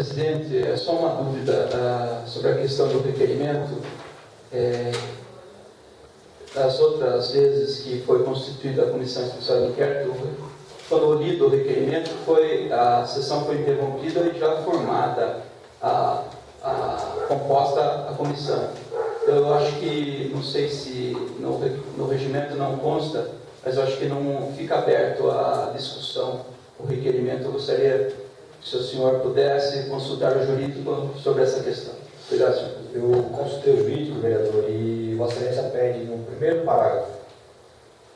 presidente, é só uma dúvida sobre a questão do requerimento. Das outras vezes que foi constituída a Comissão Especial de Inquérito, quando lido o requerimento, a sessão foi interrompida e já formada composta a comissão. Eu acho que, não sei se no regimento não consta, mas eu acho que não fica aberto a discussão, o requerimento. Eu gostaria que se o senhor pudesse consultar o jurídico sobre essa questão. Obrigado, senhor. Eu consultei o jurídico, vereador, e Vossa Excelência pede no primeiro parágrafo: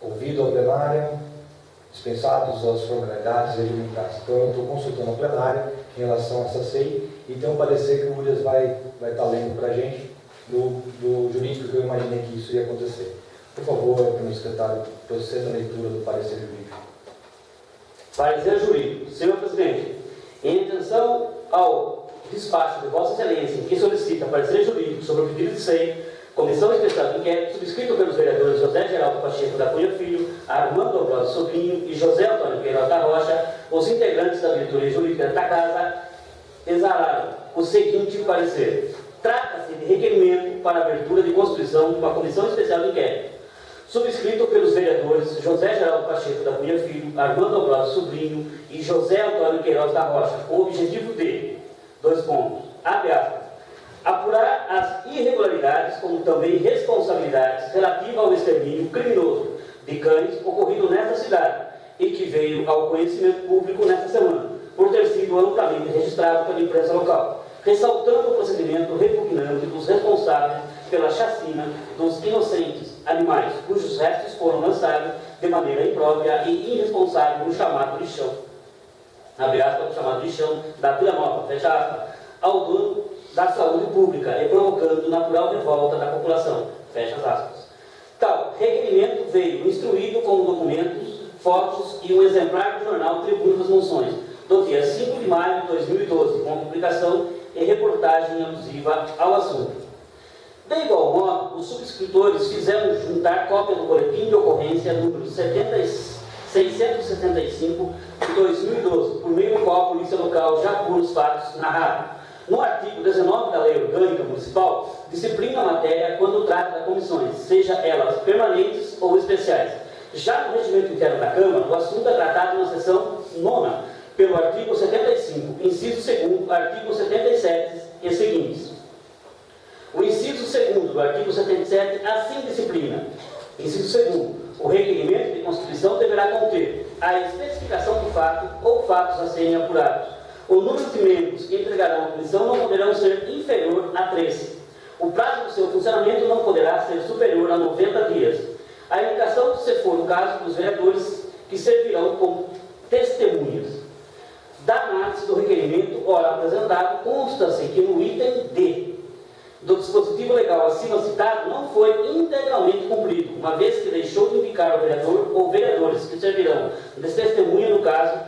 ouvido a plenária, dispensados as formalidades regimentares. Então, eu estou consultando a plenária em relação a essa SEI e tem um parecer que o Williams vai estar lendo para a gente do jurídico, que eu imaginei que isso ia acontecer. Por favor, meu secretário, proceda a leitura do parecer jurídico. Parecer jurídico. Senhor presidente, em atenção ao despacho de Vossa Excelência, que solicita parecer jurídico sobre o pedido de SEI, Comissão Especial de Inquérito, subscrito pelos vereadores José Geraldo Pacheco da Cunha Filho, Armando Ambrosio Sobrinho e José Antônio Queiroz da Rocha, os integrantes da diretoria jurídica da Casa exalaram o seguinte parecer: trata-se de requerimento para abertura de constituição de uma Comissão Especial de Inquérito, subscrito pelos vereadores José Geraldo Pacheco da Cunha Filho, Armando Ambrosio Sobrinho e José Antônio Queiroz da Rocha, com o objetivo de, abre aspas, apurar as irregularidades, como também responsabilidades relativas ao extermínio criminoso de cães ocorrido nesta cidade e que veio ao conhecimento público nesta semana, por ter sido amplamente registrado pela imprensa local, ressaltando o procedimento repugnante dos responsáveis pela chacina dos inocentes animais, cujos restos foram lançados de maneira imprópria e irresponsável no chamado lixão, abre aspas, no chamado lixão da Vila Nova, fecha aspas, ao dono da saúde pública e provocando natural revolta da população, fecha aspas. Tal requerimento veio instruído com documentos, fotos e um exemplar do jornal Tribuna das Monções, do dia 5 de maio de 2012, com publicação e reportagem alusiva ao assunto. De igual modo, os subscritores fizeram juntar cópia do boletim de ocorrência número 675 de 2012, por meio do qual a Polícia Local já apura os fatos narrados no artigo 19 da Lei Orgânica Municipal, disciplina a matéria quando trata de comissões, seja elas permanentes ou especiais. Já no regimento interno da Câmara, o assunto é tratado na seção 9ª, pelo artigo 75, inciso 2º, artigo 77 e seguintes. O inciso 2º do artigo 77 assim disciplina. Inciso 2º, o requerimento de constituição deverá conter a especificação do fato ou fatos a serem apurados. O número de membros que entregarão a comissão não poderão ser inferior a 3. O prazo do seu funcionamento não poderá ser superior a 90 dias. A indicação, se for o caso, dos vereadores que servirão como testemunhas. Da análise do requerimento, ora apresentado, consta-se que no item D do dispositivo legal acima citado não foi integralmente cumprido, uma vez que deixou de indicar o vereador ou vereadores que servirão de testemunha no caso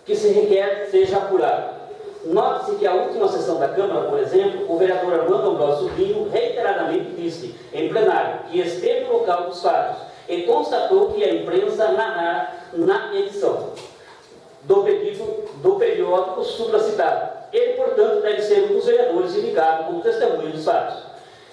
que se requer seja apurado. Note-se que a última sessão da Câmara, por exemplo, o vereador Armando Ambrosio Sobrinho reiteradamente disse em plenário que esteve no local dos fatos e constatou que a imprensa narrar na edição do periódico supracitado. Ele, portanto, deve ser um dos vereadores indicado como testemunha dos fatos.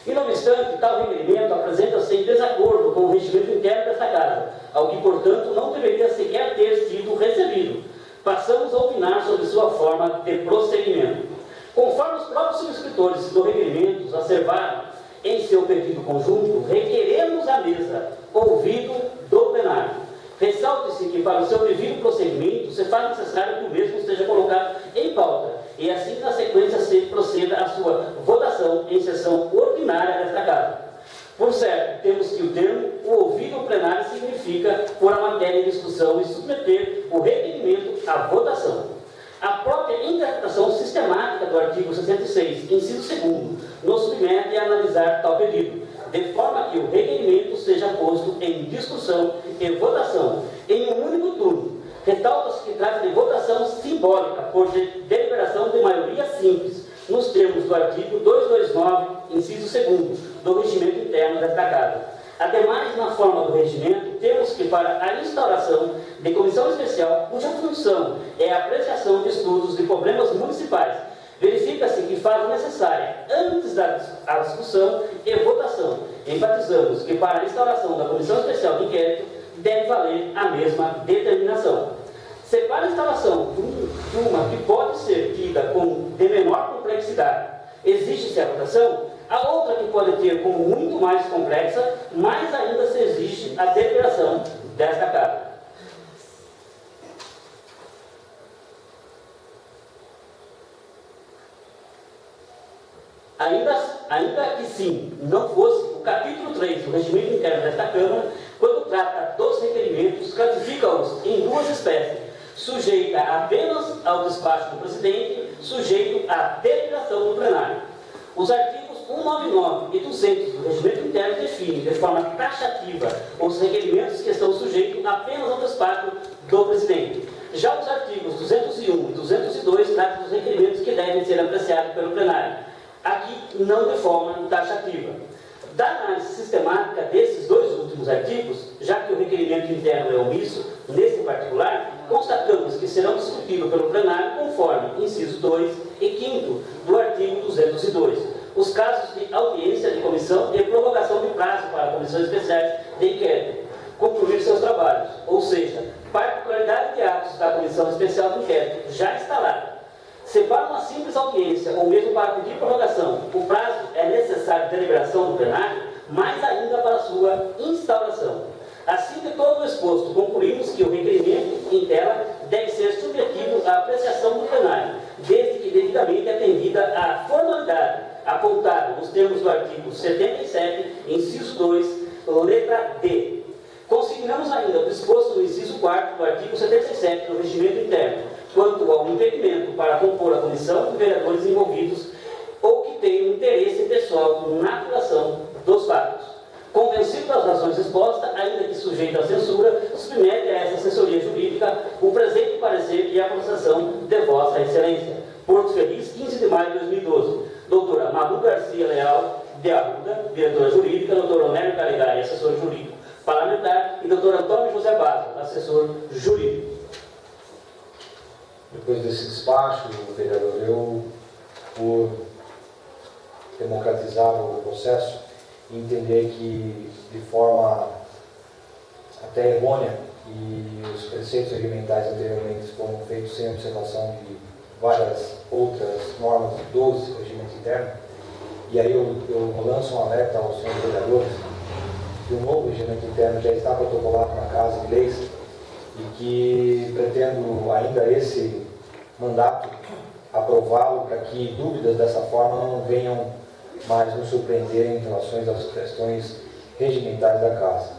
E, não obstante, tal requerimento apresenta-se em desacordo com o regimento interno desta Casa, ao que, portanto, não deveria sequer ter sido recebido. Passamos a opinar sobre sua forma de prosseguimento. Conforme os próprios subscritores do requerimento acervaram em seu pedido conjunto, requeremos à mesa ouvido do plenário. Ressalte-se que, para o seu devido prosseguimento, se faz necessário que o mesmo seja colocado em pauta e, assim, na sequência, se proceda à sua votação em sessão ordinária desta Casa. Por certo, temos que o termo o ouvido plenário significa pôr a matéria em discussão e submeter o requerimento à votação. A própria interpretação sistemática do artigo 66, inciso 2º, nos submete a analisar tal pedido, de forma que o requerimento seja posto em discussão e votação em um único turno. Ressalta-se que trata de votação simbólica por deliberação de maioria simples, nos termos do artigo 229, inciso 2º, do regimento interno desta Casa. Ademais, na forma do regimento, temos que, para a instauração de comissão especial, cuja função é a apreciação de estudos de problemas municipais verifica-se que fase necessária, antes da discussão e votação, enfatizamos que para a instauração da Comissão Especial de Inquérito deve valer a mesma determinação. Se para a instalação de uma que pode ser tida como de menor complexidade existe-se a votação, a outra que pode ter como muito mais complexa, mais ainda se existe a deliberação desta Casa. Ainda que sim, não fosse, o capítulo 3 do regimento interno desta Câmara, quando trata dos requerimentos, classifica-os em duas espécies, sujeita apenas ao despacho do presidente, sujeito à deliberação do plenário. Os artigos 199 e 200 do regimento interno definem de forma taxativa os requerimentos que estão sujeitos apenas ao despacho do presidente. Já os artigos 201 e 202 tratam dos requerimentos que devem ser apreciados pelo plenário. Aqui não de forma taxativa. Da análise sistemática desses dois últimos artigos, já que o requerimento interno é omisso, nesse particular, constatamos que serão discutidos pelo plenário conforme inciso 2 e 5º do artigo 202, os casos de audiência de comissão e prorrogação de prazo para comissões especiais de inquérito concluir seus trabalhos, ou seja, particularidade de atos da Comissão Especial de Inquérito já instalada. Se para uma simples audiência, ou mesmo para pedir prorrogação, o prazo é necessário de deliberação do plenário, mais ainda para sua instauração. Assim que todo o exposto, concluímos que o requerimento em tela deve ser submetido à apreciação do plenário, desde que devidamente atendida à formalidade apontada nos termos do artigo 77, inciso 2, letra D. Consignamos ainda o disposto no inciso 4 do artigo 77 do regimento interno, quanto ao impedimento para compor a comissão de vereadores envolvidos ou que tenham interesse pessoal na apuração dos fatos. Convencido das razões expostas, ainda que sujeito à censura, submete a essa assessoria jurídica o presente parecer e a processação de Vossa Excelência. Porto Feliz, 15 de maio de 2012. Doutora Malu Garcia Leal, de Arruda, diretora jurídica, doutor Onélio Calegari, assessor jurídico parlamentar, e doutor Antônio José Basso, assessor jurídico. Depois desse despacho, vereador, eu, por democratizar o processo, entender que, de forma até errônea, e os preceitos regimentais anteriormente foram feitos sem observação de várias outras normas dos regimentos internos, e aí eu lanço um alerta aos senhores vereadores que o novo regimento interno já está protocolado na Casa de Leis e que pretendo ainda esse mandato aprová-lo para que dúvidas dessa forma não venham mais nos surpreender em relação às questões regimentais da Casa.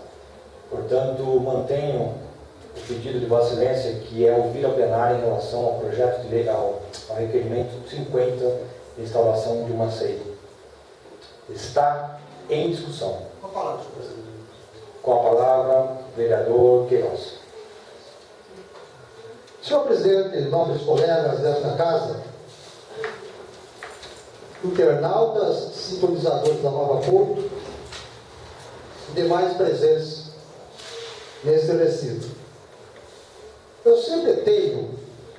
Portanto, mantenho o pedido de Vossa Excelência, que é ouvir a plenária em relação ao projeto de lei, ao requerimento 50 de instauração de uma CEI. Está em discussão. Com a palavra, senhor presidente. Com a palavra, vereador Queiroz. Senhor presidente, nobres colegas desta casa, internautas, sintonizadores da Nova Porto e demais presentes neste recinto. Eu sempre tenho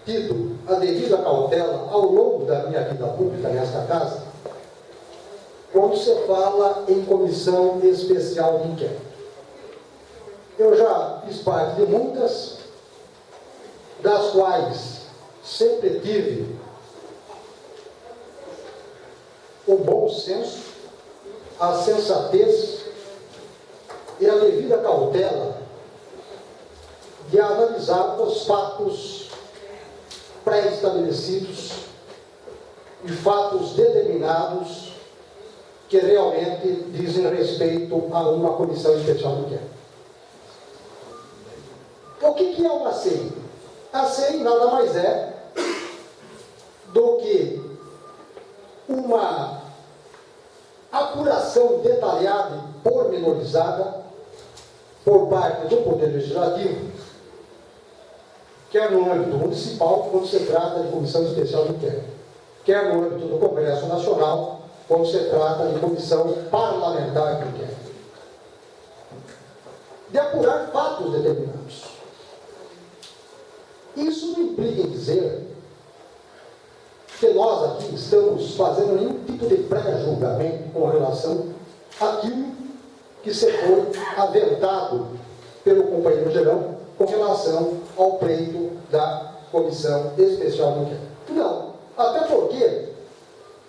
tido a devida cautela ao longo da minha vida pública nesta casa, quando se fala em comissão especial de inquérito. Eu já fiz parte de muitas, das quais sempre tive o bom senso, a sensatez e a devida cautela de analisar os fatos pré-estabelecidos e fatos determinados que realmente dizem respeito a uma comissão especial de inquérito. O que é uma CEI? A CEI nada mais é do que uma apuração detalhada e pormenorizada por parte do Poder Legislativo, quer no âmbito municipal, quando se trata de comissão especial de inquérito, quer no âmbito do Congresso Nacional, quando se trata de comissão parlamentar de inquérito, de apurar fatos determinados. Isso não implica em dizer que nós aqui estamos fazendo nenhum tipo de pré-julgamento com relação àquilo que se foi aventado pelo companheiro Gerão com relação ao pleito da Comissão Especial do Inquérito. Não, até porque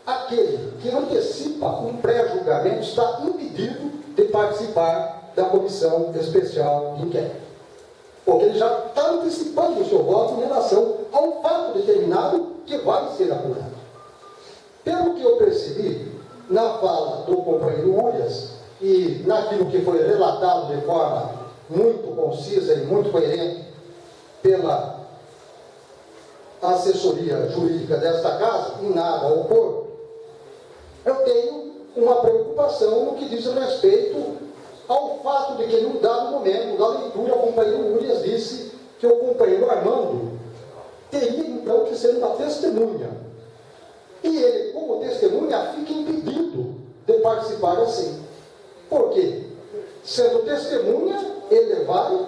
aquele que antecipa um pré-julgamento está impedido de participar da Comissão Especial de Inquérito. Porque ele já está antecipando o seu voto em relação a um fato determinado que vai ser apurado. Pelo que eu percebi na fala do companheiro Urias e naquilo que foi relatado de forma muito concisa e muito coerente pela assessoria jurídica desta casa, em nada a opor, eu tenho uma preocupação no que diz respeito ao fato de que, num dado momento da leitura, o companheiro Urias disse que o companheiro Armando teria, então, que ser uma testemunha. E ele, como testemunha, fica impedido de participar assim. Por quê? Sendo testemunha, ele vai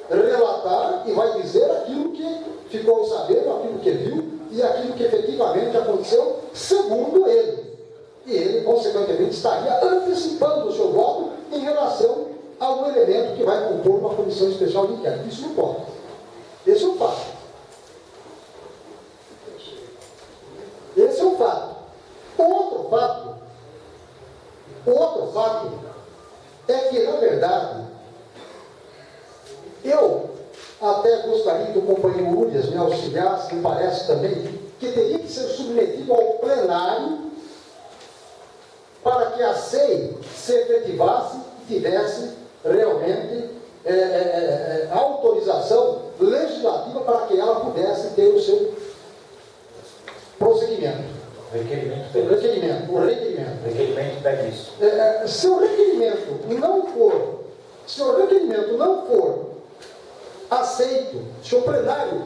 relatar e vai dizer aquilo que ficou sabendo, aquilo que viu e aquilo que efetivamente aconteceu, segundo ele. E ele, consequentemente, estaria antecipando o seu voto em relação a um elemento que vai compor uma comissão especial de inquérito. Isso não pode. Esse é um fato. Esse é um fato. Outro fato é que, na verdade, eu até gostaria que o companheiro Urias me auxiliasse, me parece também, que teria que ser submetido ao plenário para que a SEI se efetivasse e tivesse realmente autorização legislativa para que ela pudesse ter o seu prosseguimento. O requerimento pede isso. Se o requerimento não for aceito, se o plenário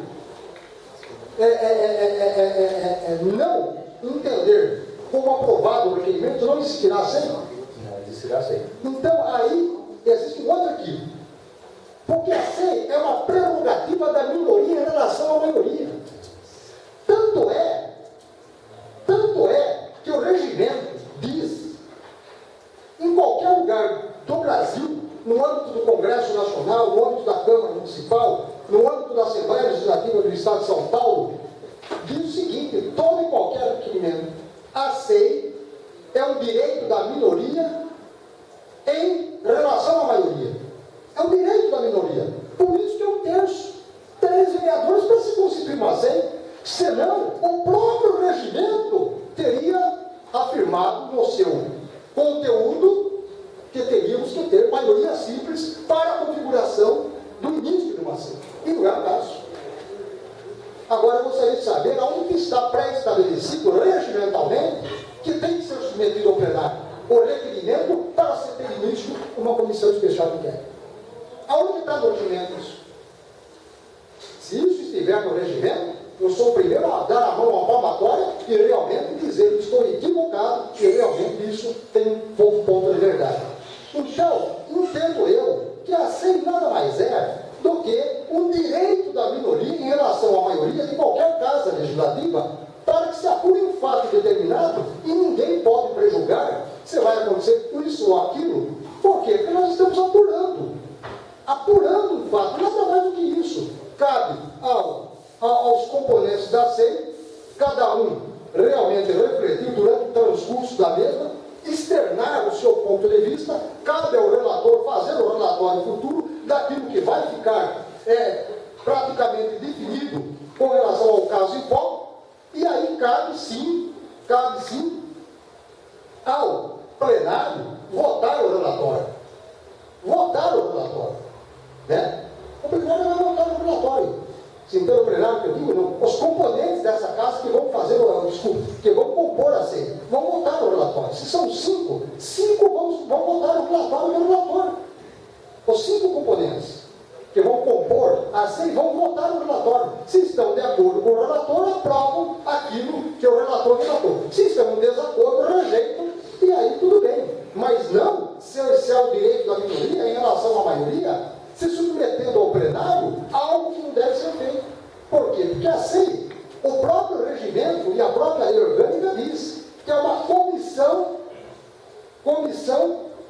não entender como aprovado o requerimento, não existirá aceito? Não existirá aceito. Então, aí existe um outro equívoco. Porque a SEI é uma prerrogativa da minoria em relação à maioria. Tanto é que o regimento diz, em qualquer lugar do Brasil, no âmbito do Congresso Nacional, no âmbito da Câmara Municipal, no âmbito da Assembleia Legislativa do Estado de São Paulo, diz o seguinte: todo e qualquer requerimento, a SEI é um direito da minoria em relação à maioria. É um direito da minoria. Por isso que é um terço. 3 vereadores para se constituir uma SEI. Senão, o próprio regimento teria afirmado no seu conteúdo que teríamos que ter maioria simples para a configuração do início de uma SEI. E não é o caso. Agora, eu gostaria de saber aonde está pré-estabelecido regimentalmente que tem que ser submetido ao plenário o requerimento para se ter início uma comissão especial de inquérito. Aonde está no regimento isso? Se isso estiver no regimento, eu sou o primeiro a dar a mão à palmatória e realmente dizer que estou equivocado e realmente isso tem um pouco ponto de verdade. Então, entendo eu que a SEI nada mais é do que um direito da minoria em relação à maioria de qualquer casa legislativa para que se apure um fato determinado e ninguém pode prejulgar se vai acontecer isso ou aquilo. Por quê? Porque nós estamos apurando um fato, nada mais do que isso. Cabe aos componentes da SEI, cada um realmente refletir durante o transcurso da mesma, externar o seu ponto de vista, cabe ao relator fazer o relatório futuro daquilo que vai ficar praticamente definido com relação ao caso em foco, e aí cabe sim ao plenário votar o relatório. Né? O plenário vai votar o relatório. Sim, pelo plenário que eu digo, não. Os componentes dessa casa que vão fazer que vão compor a SEI, vão votar o relatório. Se são 5 vão votar o relatório do relator. Os 5 componentes que vão compor a SEI vão votar o relatório. Se estão de acordo com o relator, aprovam aquilo que o relator relatou. Se estão em desacordo, rejeitam, e aí tudo bem. Mas não se é o direito da minoria em relação à maioria, se submetendo ao plenário a algo que não deve ser feito. Por quê? Porque a SEI O próprio regimento e a própria lei orgânica diz que é uma comissão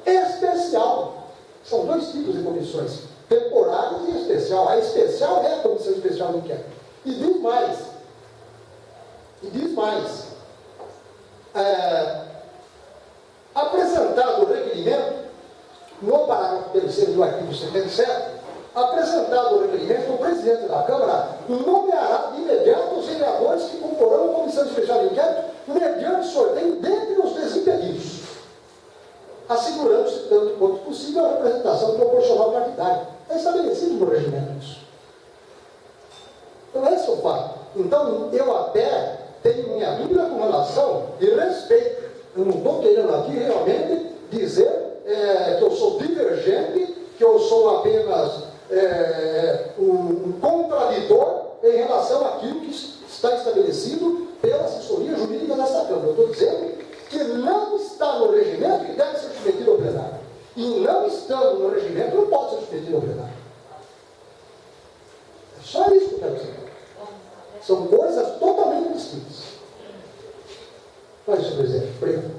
especial. São dois tipos de comissões, temporárias e especial. A especial é a comissão especial de inquérito. E diz mais, apresentado o requerimento, no parágrafo 3º do artigo 77, apresentado o requerimento, o presidente da Câmara nomeará de imediato os vereadores que comporão a comissão especial de inquérito mediante sorteio dentre os desimpedidos, assegurando-se, tanto quanto possível, a representação proporcional partidária. É estabelecido no regimento isso. Então, esse é o fato. Então, eu até tenho minha dúvida com relação de respeito. Eu não estou querendo aqui realmente dizer que eu sou divergente, que eu sou apenas um contraditor em relação àquilo que está estabelecido pela assessoria jurídica desta Câmara. Eu estou dizendo que não está no regimento que deve ser submetido ao plenário. E não estando no regimento, não pode ser submetido ao plenário. É só isso que eu quero dizer. São coisas totalmente distintas. Mas, senhor presidente, obrigado.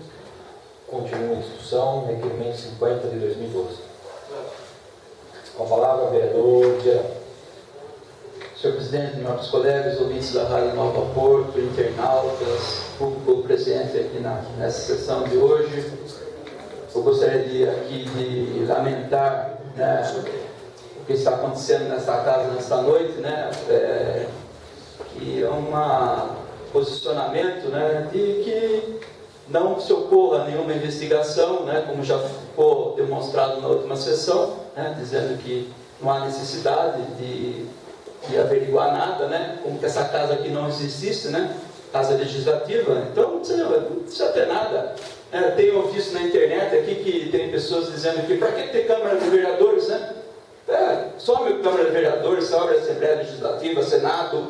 Continua em discussão, requerimento 50 de 2012. Com a palavra, vereador Geraldo. Senhor presidente, nobres colegas, ouvintes da Rádio Nova Porto, internautas, público presente aqui nessa sessão de hoje, eu gostaria de lamentar, né, o que está acontecendo nessa casa nesta noite, né, que é um posicionamento, né, de que não se ocorra nenhuma investigação, né, como já ficou demonstrado na última sessão, né, dizendo que não há necessidade de averiguar nada, né, como que essa casa aqui não existe, né, casa legislativa, então não precisa ter nada. Tenho visto na internet aqui que tem pessoas dizendo que para que ter Câmara de Vereadores, né? Some a Câmara de Vereadores, sobe a Assembleia Legislativa, Senado,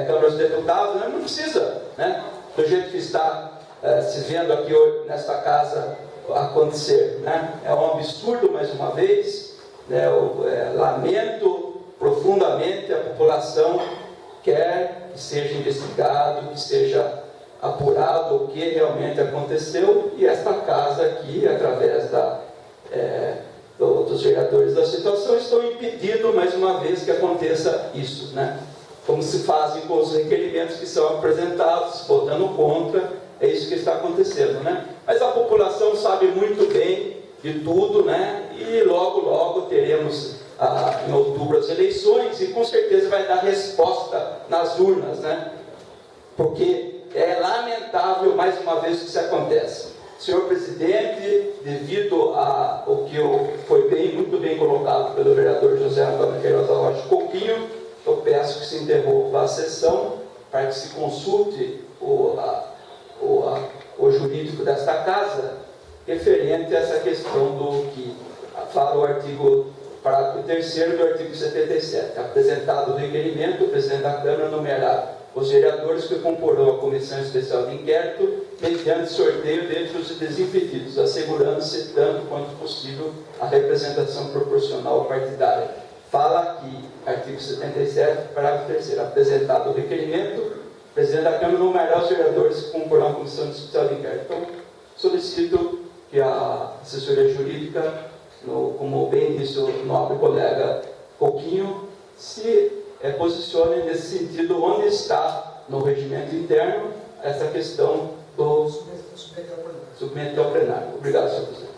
Câmara dos Deputados, né? Não precisa, né? Do jeito que está se vendo aqui hoje, nesta casa acontecer, né? É um absurdo, mais uma vez, né? Lamento profundamente, a população quer que seja investigado, que seja apurado o que realmente aconteceu, e esta casa aqui, através dos vereadores da situação, estão impedindo mais uma vez que aconteça isso, né? Como se fazem com os requerimentos que são apresentados, votando contra, é isso que está acontecendo, né? Mas a população sabe muito bem de tudo, né? E logo teremos em outubro as eleições, e com certeza vai dar resposta nas urnas, né? Porque é lamentável, mais uma vez, que isso acontece. Senhor presidente, devido ao que foi muito bem colocado pelo vereador José Antônio Queiroz da Rocha Coutinho, eu peço que se interrompa a sessão para que se consulte o jurídico desta casa referente a essa questão do que fala o parágrafo 3º do artigo 77. Apresentado o requerimento, o presidente da Câmara numerará os vereadores que comporão a Comissão Especial de Inquérito mediante sorteio dentre os desimpedidos, assegurando-se, tanto quanto possível, a representação proporcional partidária. Fala aqui, artigo 77, parágrafo 3º. Apresentado o requerimento, o presidente da Câmara numerará os vereadores que comporão a Comissão Especial de Inquérito. Então, solicito que a assessoria jurídica, como bem disse o nobre colega Coutinho, se posicione nesse sentido, onde está no regimento interno essa questão do submeter ao plenário. Obrigado, senhor presidente.